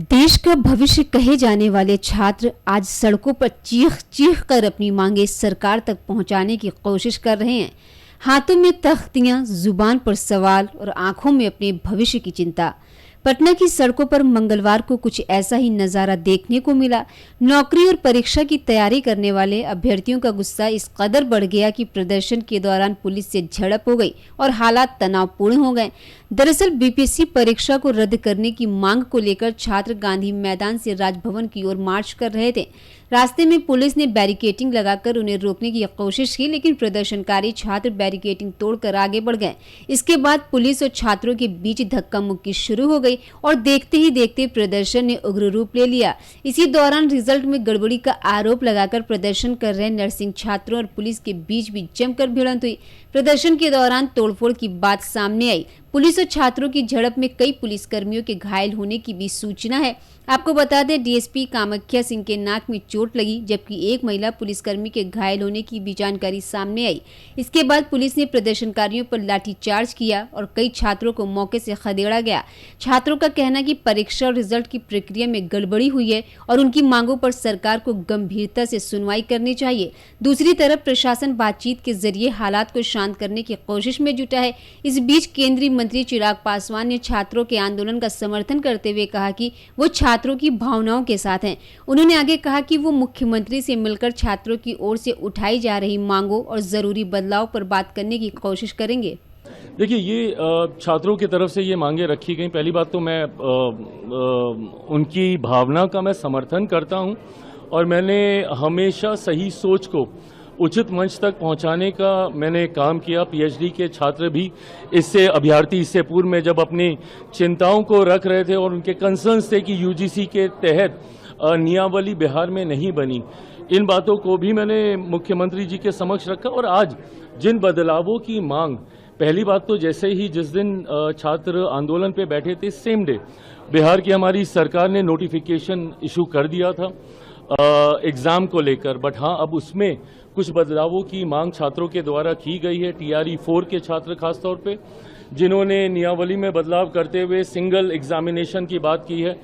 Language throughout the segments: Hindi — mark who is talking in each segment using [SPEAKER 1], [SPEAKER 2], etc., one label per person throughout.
[SPEAKER 1] देश का भविष्य कहे जाने वाले छात्र आज सड़कों पर चीख चीख कर अपनी मांगे सरकार तक पहुंचाने की कोशिश कर रहे हैं। हाथों में तख्तियां, जुबान पर सवाल और आंखों में अपने भविष्य की चिंता। पटना की सड़कों पर मंगलवार को कुछ ऐसा ही नजारा देखने को मिला। नौकरी और परीक्षा की तैयारी करने वाले अभ्यर्थियों का गुस्सा इस कदर बढ़ गया कि प्रदर्शन के दौरान पुलिस से झड़प हो गई और हालात तनावपूर्ण हो गए। दरअसल बीपीएससी परीक्षा को रद्द करने की मांग को लेकर छात्र गांधी मैदान से राजभवन की ओर मार्च कर रहे थे। रास्ते में पुलिस ने बैरिकेडिंग लगाकर उन्हें रोकने की कोशिश की, लेकिन प्रदर्शनकारी छात्र बैरिकेडिंग तोड़कर आगे बढ़ गए। इसके बाद पुलिस और छात्रों के बीच धक्का मुक्की शुरू हो गई और देखते ही देखते प्रदर्शन ने उग्र रूप ले लिया। इसी दौरान रिजल्ट में गड़बड़ी का आरोप लगाकर प्रदर्शन कर रहे नर्सिंग छात्रों और पुलिस के बीच भी जमकर भिड़ंत हुई। प्रदर्शन के दौरान तोड़फोड़ की बात सामने आई। पुलिस और छात्रों की झड़प में कई पुलिसकर्मियों के घायल होने की भी सूचना है। आपको बता दें, डीएसपी कामाख्या सिंह के नाक में चोट लगी, जबकि एक महिला पुलिसकर्मी के घायल होने की भी जानकारी सामने आई। इसके बाद पुलिस ने प्रदर्शनकारियों पर लाठीचार्ज किया और कई छात्रों को मौके से खदेड़ा गया। छात्रों का कहना कि परीक्षा और रिजल्ट की प्रक्रिया में गड़बड़ी हुई है और उनकी मांगों पर सरकार को गंभीरता से सुनवाई करनी चाहिए। दूसरी तरफ प्रशासन बातचीत के जरिए हालात को शांत करने की कोशिश में जुटा है। इस बीच केंद्रीय मंत्री चिराग पासवान ने छात्रों के आंदोलन का समर्थन करते हुए कहा कि वो छात्रों की भावनाओं के साथ हैं। उन्होंने आगे कहा कि वो मुख्यमंत्री से मिलकर छात्रों की ओर से उठाई जा रही मांगों और जरूरी बदलाव पर बात करने की कोशिश करेंगे।
[SPEAKER 2] देखिए, ये छात्रों की तरफ से ये मांगे रखी गई। पहली बात तो मैं उनकी भावना का मैं समर्थन करता हूं और मैंने हमेशा सही सोच को उचित मंच तक पहुंचाने का मैंने काम किया। पीएचडी के छात्र भी अभ्यर्थी इससे पूर्व में जब अपनी चिंताओं को रख रहे थे और उनके कंसर्न्स थे कि यूजीसी के तहत नियमावली बिहार में नहीं बनी, इन बातों को भी मैंने मुख्यमंत्री जी के समक्ष रखा। और आज जिन बदलावों की मांग, पहली बात तो जैसे ही जिस दिन छात्र आंदोलन पे बैठे थे, सेम डे बिहार की हमारी सरकार ने नोटिफिकेशन इशू कर दिया था एग्जाम को लेकर। बट हाँ, अब उसमें कुछ बदलावों की मांग छात्रों के द्वारा की गई है। टीआरई 4 के छात्र खासतौर पे, जिन्होंने नियमावली में बदलाव करते हुए सिंगल एग्जामिनेशन की बात की है,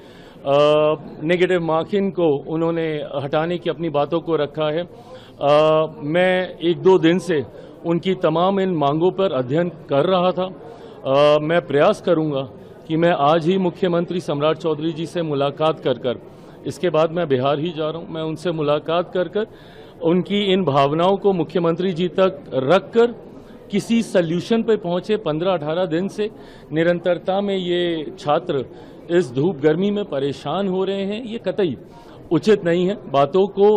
[SPEAKER 2] नेगेटिव मार्किंग को उन्होंने हटाने की अपनी बातों को रखा है। मैं 1-2 दिन से उनकी तमाम इन मांगों पर अध्ययन कर रहा था। मैं प्रयास करूंगा कि मैं आज ही मुख्यमंत्री सम्राट चौधरी जी से मुलाकात कर इसके बाद मैं बिहार ही जा रहा हूं। मैं उनसे मुलाकात कर उनकी इन भावनाओं को मुख्यमंत्री जी तक रखकर किसी सल्यूशन पर पहुंचे। 15-18 दिन से निरंतरता में ये छात्र इस धूप गर्मी में परेशान हो रहे हैं, ये कतई उचित नहीं है। बातों को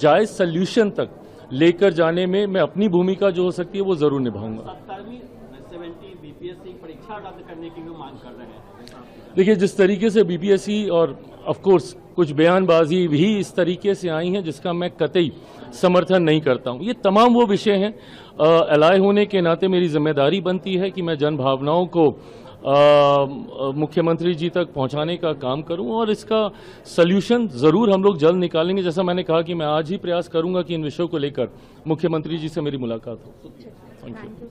[SPEAKER 2] जायज सल्यूशन तक लेकर जाने में मैं अपनी भूमिका जो हो सकती है वो जरूर निभाऊंगा। बीपीएससी परीक्षा रद्द करने की भी मांग कर रहे हैं। देखिए, जिस तरीके से बीपीएससी और ऑफ कोर्स कुछ बयानबाजी भी इस तरीके से आई है जिसका मैं कतई समर्थन नहीं करता हूं। ये तमाम वो विषय हैं, एलाय होने के नाते मेरी जिम्मेदारी बनती है कि मैं जन भावनाओं को मुख्यमंत्री जी तक पहुंचाने का काम करूं और इसका सल्यूशन जरूर हम लोग जल्द निकालेंगे। जैसा मैंने कहा कि मैं आज ही प्रयास करूंगा कि इन विषयों को लेकर मुख्यमंत्री जी से मेरी मुलाकात हो। Thank you.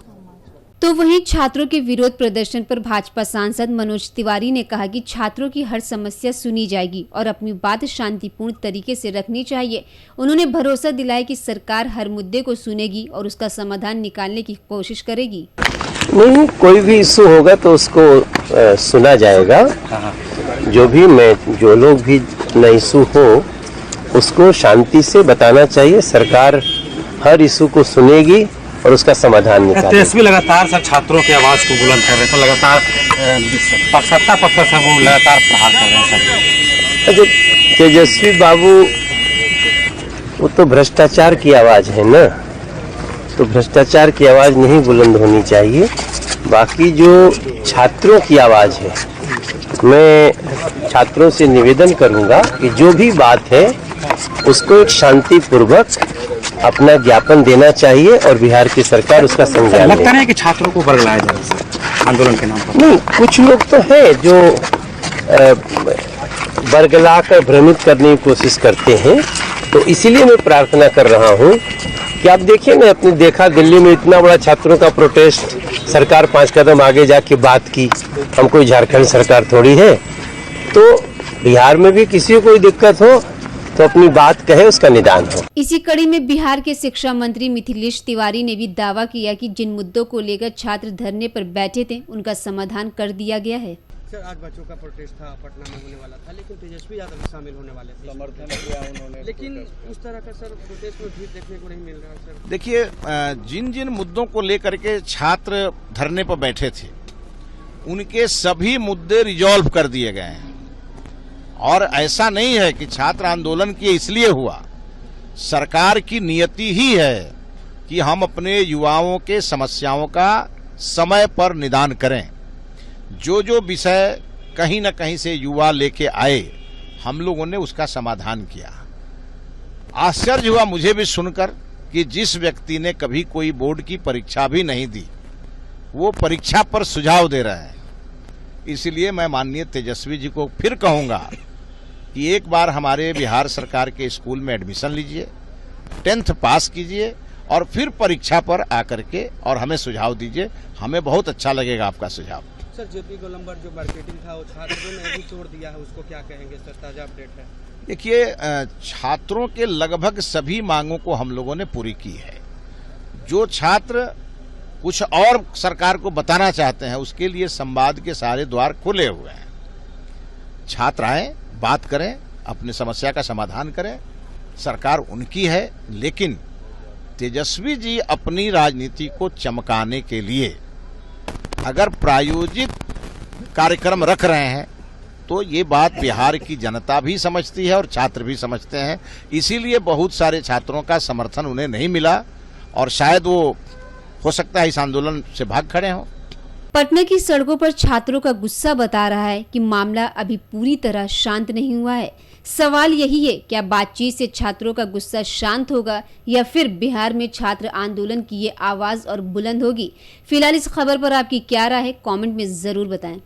[SPEAKER 1] तो वहीं छात्रों के विरोध प्रदर्शन पर भाजपा सांसद मनोज तिवारी ने कहा कि छात्रों की हर समस्या सुनी जाएगी और अपनी बात शांतिपूर्ण तरीके से रखनी चाहिए। उन्होंने भरोसा दिलाया कि सरकार हर मुद्दे को सुनेगी और उसका समाधान निकालने की कोशिश करेगी।
[SPEAKER 3] नहीं, कोई भी इशू होगा तो उसको सुना जाएगा। जो लोग भी न इशू हो उसको शांति से बताना चाहिए। सरकार हर इशू को सुनेगी और उसका समाधान निकालेगी।
[SPEAKER 4] तेजस्वी लगातार सर छात्रों की आवाज को बुलंद कर रहे हैं, लगातार सत्ता पक्ष पर सब वो लगातार प्रहार कर रहे हैं।
[SPEAKER 3] जो तेजस्वी बाबू, वो तो भ्रष्टाचार की आवाज है ना, तो भ्रष्टाचार की आवाज नहीं बुलंद होनी चाहिए। बाकी जो छात्रों की आवाज है, मैं छात्रों से निवेदन करूंगा कि जो भी बात है उसको एक शांतिपूर्वक अपना ज्ञापन देना चाहिए और बिहार की सरकार उसका संज्ञान ले।
[SPEAKER 4] लगता है कि छात्रों को बरगलाया जा रहा है आंदोलन के नाम पर।
[SPEAKER 3] नहीं, कुछ लोग तो है जो बरगला कर भ्रमित करने की कोशिश करते हैं। तो इसीलिए मैं प्रार्थना कर रहा हूं कि आप देखिए ना, अपने देखा दिल्ली में इतना बड़ा छात्रों का प्रोटेस्ट, सरकार 5 कदम आगे जाके बात की। हम कोई झारखंड सरकार थोड़ी है। तो बिहार में भी किसी को कोई दिक्कत हो तो अपनी बात कहे, उसका निदान हो।
[SPEAKER 1] इसी कड़ी में बिहार के शिक्षा मंत्री मिथिलेश तिवारी ने भी दावा किया कि जिन मुद्दों को लेकर छात्र धरने पर बैठे थे उनका समाधान कर दिया गया है।
[SPEAKER 5] सर, आज बच्चों का प्रोटेस्ट था, पटना में होने वाला था, लेकिन तेजस्वी यादव भी शामिल होने वाले थे, समर्थन किया उन्होंने, लेकिन उस तरह का सर प्रोटेस्ट में भीड़ देखने को नहीं मिल रहा है। सर
[SPEAKER 6] देखिए, जिन जिन मुद्दों को लेकर के छात्र धरने पर बैठे थे उनके सभी मुद्दे रिजॉल्व कर दिए गए हैं। और ऐसा नहीं है कि छात्र आंदोलन किए इसलिए हुआ, सरकार की नियति ही है कि हम अपने युवाओं के समस्याओं का समय पर निदान करें। जो जो विषय कहीं न कहीं से युवा लेके आए, हम लोगों ने उसका समाधान किया। आश्चर्य हुआ मुझे भी सुनकर कि जिस व्यक्ति ने कभी कोई बोर्ड की परीक्षा भी नहीं दी, वो परीक्षा पर सुझाव दे रहे हैं। इसलिए मैं माननीय तेजस्वी जी को फिर कहूंगा कि एक बार हमारे बिहार सरकार के स्कूल में एडमिशन लीजिए, 10th पास कीजिए और फिर परीक्षा पर आकर के और हमें सुझाव दीजिए। हमें बहुत अच्छा लगेगा आपका सुझाव।
[SPEAKER 5] सर, जेपी गोलंबर जो मार्केटिंग था वो छात्रों ने अभी छोड़ दिया है, उसको क्या कहेंगे सर? ताजा अपडेट है।
[SPEAKER 6] देखिए, छात्रों के लगभग सभी मांगों को हम लोगों ने पूरी की है। जो छात्र कुछ और सरकार को बताना चाहते हैं उसके लिए संवाद के सारे द्वार खुले हुए हैं। छात्र आए, बात करें, अपनी समस्या का समाधान करें, सरकार उनकी है। लेकिन तेजस्वी जी अपनी राजनीति को चमकाने के लिए अगर प्रायोजित कार्यक्रम रख रहे हैं तो ये बात बिहार की जनता भी समझती है और छात्र भी समझते हैं। इसीलिए बहुत सारे छात्रों का समर्थन उन्हें नहीं मिला और शायद वो हो सकता है इस आंदोलन से भाग खड़े हों।
[SPEAKER 1] पटना की सड़कों पर छात्रों का गुस्सा बता रहा है कि मामला अभी पूरी तरह शांत नहीं हुआ है। सवाल यही है, क्या बातचीत से छात्रों का गुस्सा शांत होगा या फिर बिहार में छात्र आंदोलन की ये आवाज और बुलंद होगी? फिलहाल इस खबर पर आपकी क्या राय है, कमेंट में जरूर बताएं।